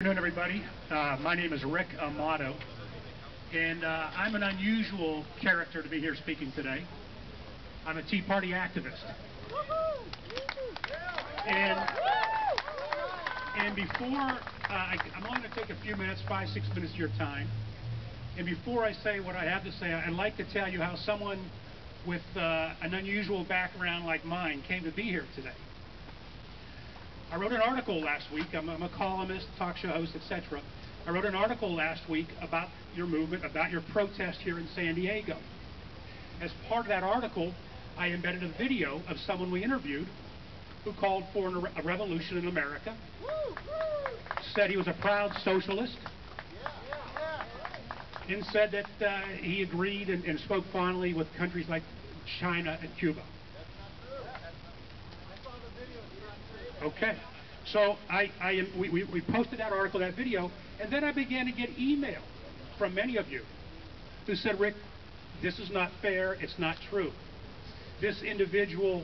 Good afternoon, everybody. My name is Rick Amato, and I'm an unusual character to be here speaking today. I'm a Tea Party activist. And before, I'm only going to take a few minutes, 5-6 minutes of your time. And before I say what I have to say, I'd like to tell you how someone with an unusual background like mine came to be here today. I wrote an article last week. I'm a columnist, talk show host, etc. I wrote an article last week about your movement, about your protest here in San Diego. As part of that article, I embedded a video of someone we interviewed who called for a revolution in America, said he was a proud socialist, and said that he agreed and spoke fondly with countries like China and Cuba. Okay, so we posted that article, that video, and then I began to get email from many of you who said, Rick, this is not fair, it's not true. This individual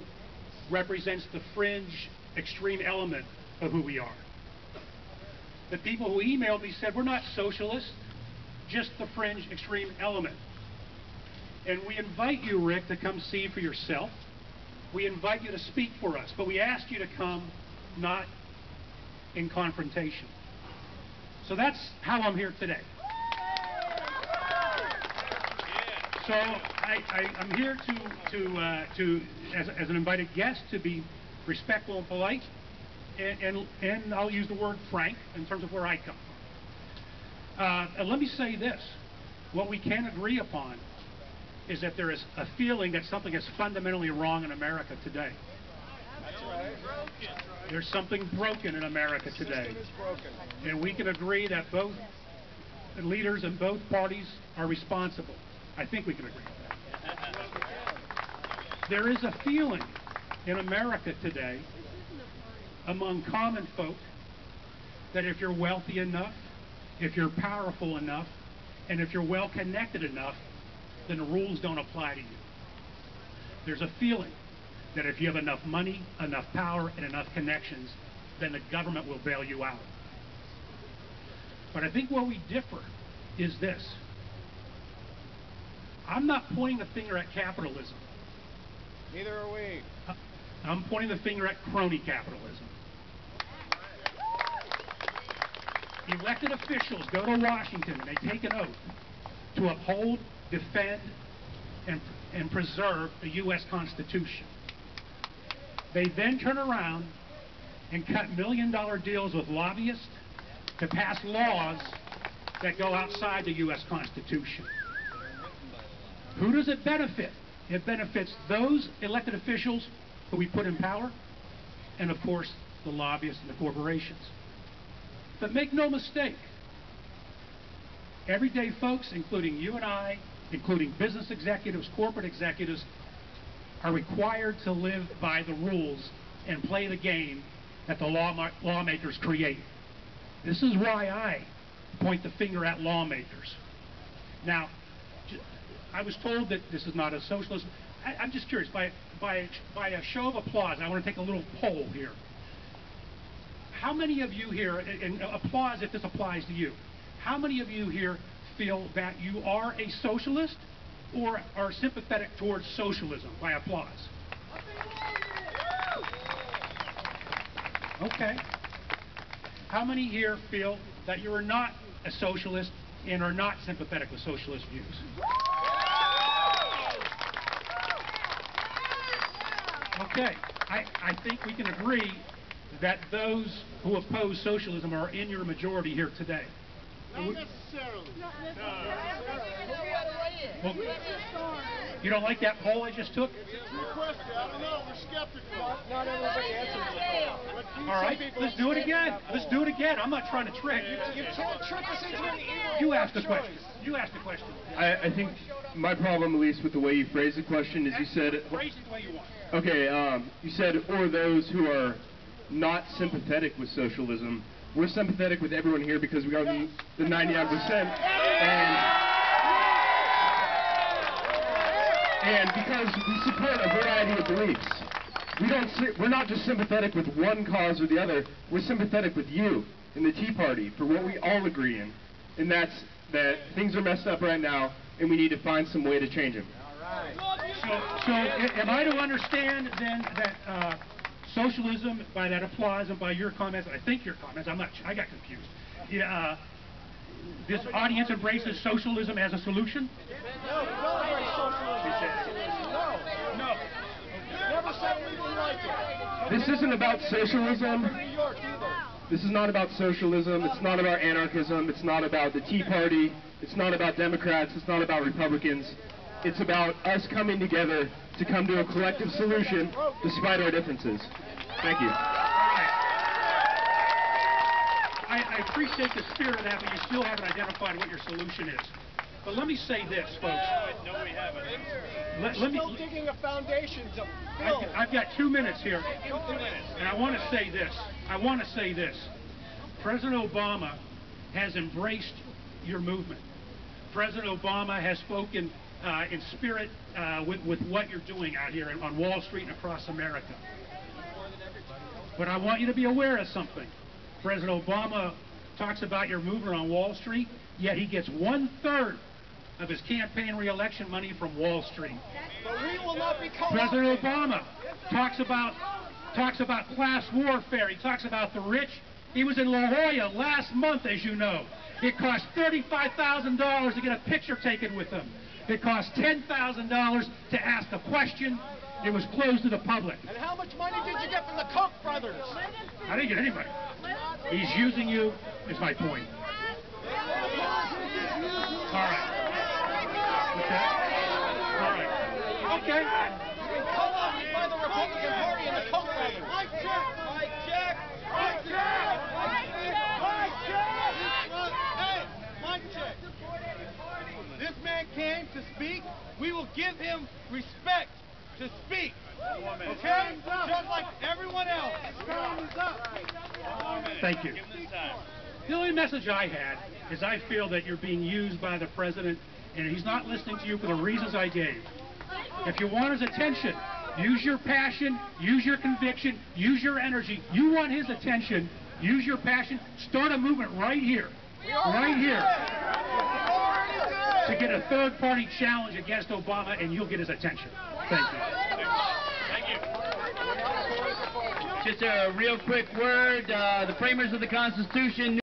represents the fringe, extreme element of who we are. The people who emailed me said, we're not socialists, just the fringe, extreme element. And we invite you, Rick, to come see for yourself. We invite you to speak for us, but we asked you to come not in confrontation. So that's how I'm here today. So I'm here as an invited guest to be respectful and polite, and I'll use the word frank in terms of where I come from. And let me say this: what we can agree upon is that there is a feeling that something is fundamentally wrong in America today. That's right. There's something broken in America today. The system is broken. And we can agree that both leaders in both parties are responsible. I think we can agree on that. There is a feeling in America today among common folk that if you're wealthy enough, if you're powerful enough, and if you're well connected enough, then the rules don't apply to you. There's a feeling that if you have enough money, enough power, and enough connections, then the government will bail you out. But I think where we differ is this. I'm not pointing the finger at capitalism. Neither are we. I'm pointing the finger at crony capitalism. Elected officials go to Washington and they take an oath to uphold, defend, and preserve the U.S. Constitution. They then turn around and cut million-dollar deals with lobbyists to pass laws that go outside the U.S. Constitution. Who does it benefit? It benefits those elected officials who we put in power, and of course, the lobbyists and the corporations. But make no mistake, everyday folks, including you and I, including business executives, corporate executives, are required to live by the rules and play the game that the lawmakers create. This is why I point the finger at lawmakers. Now, I was told that this is not a socialist. I'm just curious, by a show of applause, I want to take a little poll here. How many of you here, and applause if this applies to you, how many of you here feel that you are a socialist or are sympathetic towards socialism by applause? Okay. How many here feel that you are not a socialist and are not sympathetic with socialist views? Okay. I think we can agree that those who oppose socialism are in your majority here today. Not necessarily. Well, you don't like that poll I just took? It's a question. I don't know. We're skeptical. Not everybody answers the poll. All right, let's do it again. Let's do it again. I'm not trying to trick. You can't trick us into an evil. You asked the question. You asked the question. I think my problem, at least with the way you phrased the question, is you said... Phrase it the way you want. Okay, you said, or those who are not sympathetic with socialism. We're sympathetic with everyone here because we are the 99%. And because we support a variety of beliefs. We're not just sympathetic with one cause or the other. We're sympathetic with you. and the Tea Party for what we all agree in, and that's that things are messed up right now, and we need to find some way to change them. So am I to understand then that socialism, by that applause and by your comments, I think your comments, I got confused. Yeah, this audience embraces socialism as a solution? No, we don't embrace socialism. No. Never said we didn't like it. This isn't about socialism. New York either. This is not about socialism. It's not about anarchism. It's not about the Tea Party. It's not about Democrats. It's not about Republicans. It's about us coming together to come to a collective solution despite our differences. Thank you. I appreciate the spirit of that, but you still haven't identified what your solution is. But let me say this, folks. No, we haven't. Let me. Still digging a foundation to build. I've got 2 minutes here, and I want to say this. President Obama has embraced your movement. President Obama has spoken in spirit with what you're doing out here on Wall Street and across America. But I want you to be aware of something. President Obama talks about your movement on Wall Street, yet he gets 1/3 of his campaign re-election money from Wall Street. But we will not be President Obama talks about class warfare. He talks about the rich. He was in La Jolla last month, as you know. It cost $35,000 to get a picture taken with him. It cost $10,000 to ask a question. It was closed to the public. And how much money did you get from the Koch brothers? I didn't get any money. He's using you, is my point. All right. Okay. All right. Okay. Co-opted by the Republican Party and the Koch brothers. Mike check. Mike check. Mike check. Mike check. Hey, Mike check. This man came to speak. We will give him respect to speak. Okay? Just like everyone else. Time is up. Thank you. The only message I had is I feel that you're being used by the president, and he's not listening to you for the reasons I gave. If you want his attention, use your passion, use your conviction, use your energy. You want his attention, use your passion, start a movement right here, to get a third-party challenge against Obama, and you'll get his attention. Thank you. Thank you. Just a real quick word. The framers of the Constitution